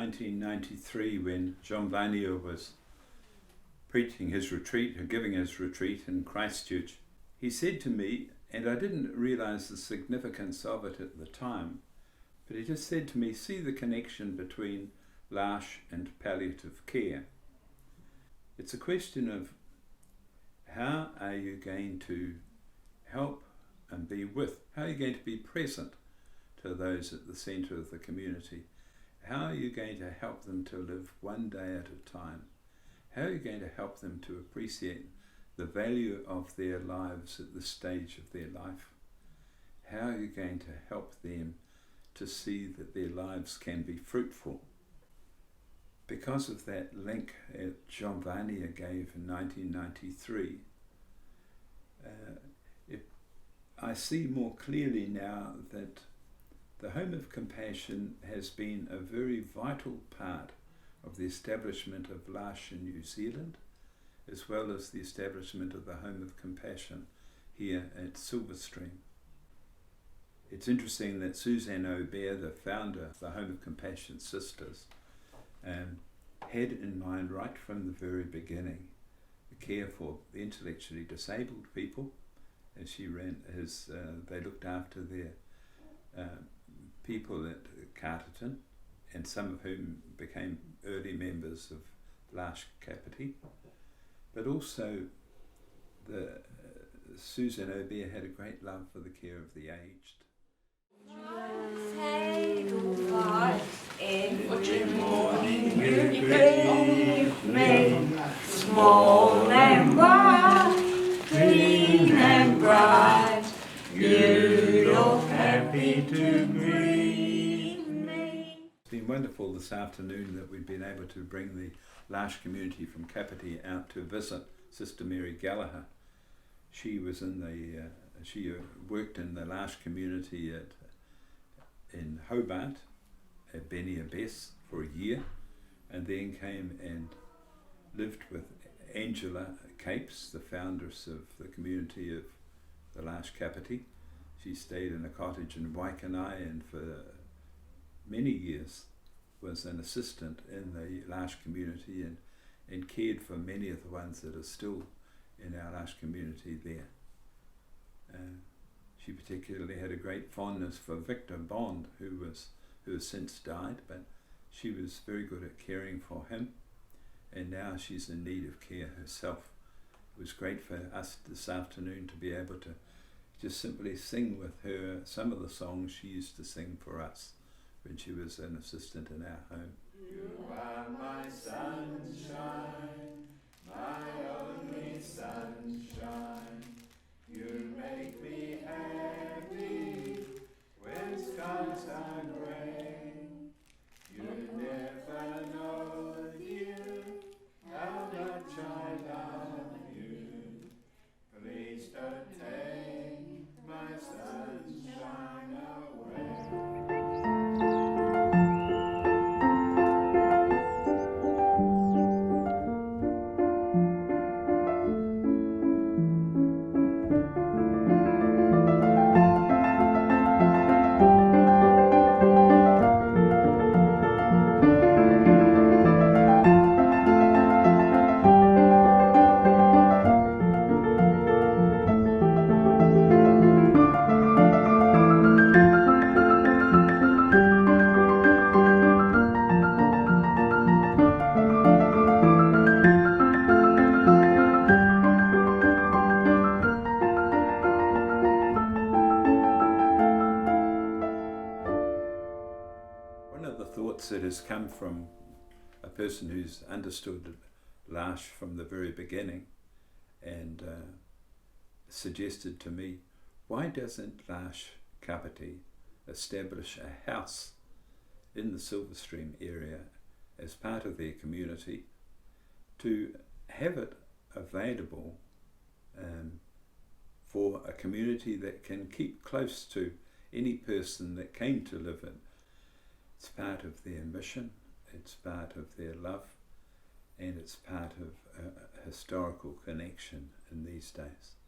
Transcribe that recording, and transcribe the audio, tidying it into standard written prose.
1993 when John Vanier was preaching his retreat, or giving his retreat in Christchurch. He said to me, and I didn't realise the significance of it at the time, but he just said to me, see the connection between l'Arche and palliative care. It's a question of how are you going to help and be with, how are you going to be present to those at the centre of the community? How are you going to help them to live one day at a time? How are you going to help them to appreciate the value of their lives at this stage of their life? How are you going to help them to see that their lives can be fruitful? Because of that link John Vanier gave in 1993, I see more clearly now that the Home of Compassion has been a very vital part of the establishment of l'Arche in New Zealand, as well as the establishment of the Home of Compassion here at Silverstream. It's interesting that Suzanne Aubert, the founder of the Home of Compassion Sisters, had in mind right from the very beginning the care for the intellectually disabled people, as she ran they looked after their people at Carterton, and some of whom became early members of l'Arche Kapiti, but also Susan Aubert had a great love for the care of the aged. Every morning you greet me, small and white, clean and bright, you look happy to greet me. It's been wonderful this afternoon that we've been able to bring the l'Arche community from Kapiti out to visit Sister Mary Gallagher. She was she worked in the l'Arche community in Hobart at Beni Abbess for a year, and then came and lived with Angela Capes, the foundress of the community of the l'Arche Kapiti. She stayed in a cottage in Waikanai and for many years was an assistant in the l'Arche community and cared for many of the ones that are still in our l'Arche community there. She particularly had a great fondness for Victor Bond, who has since died, but she was very good at caring for him, and now she's in need of care herself. It was great for us this afternoon to be able to just simply sing with her some of the songs she used to sing for us when she was an assistant in our home. You are my sunshine, my only sunshine. You make me happy when skies are grey. You never know, dear, how much I love you. Please don't take my sunshine away. That has come from a person who's understood l'Arche from the very beginning and suggested to me, why doesn't l'Arche Kapiti establish a house in the Silverstream area as part of their community to have it available for a community that can keep close to any person that came to live in. It's part of their mission, it's part of their love, and it's part of a historical connection in these days.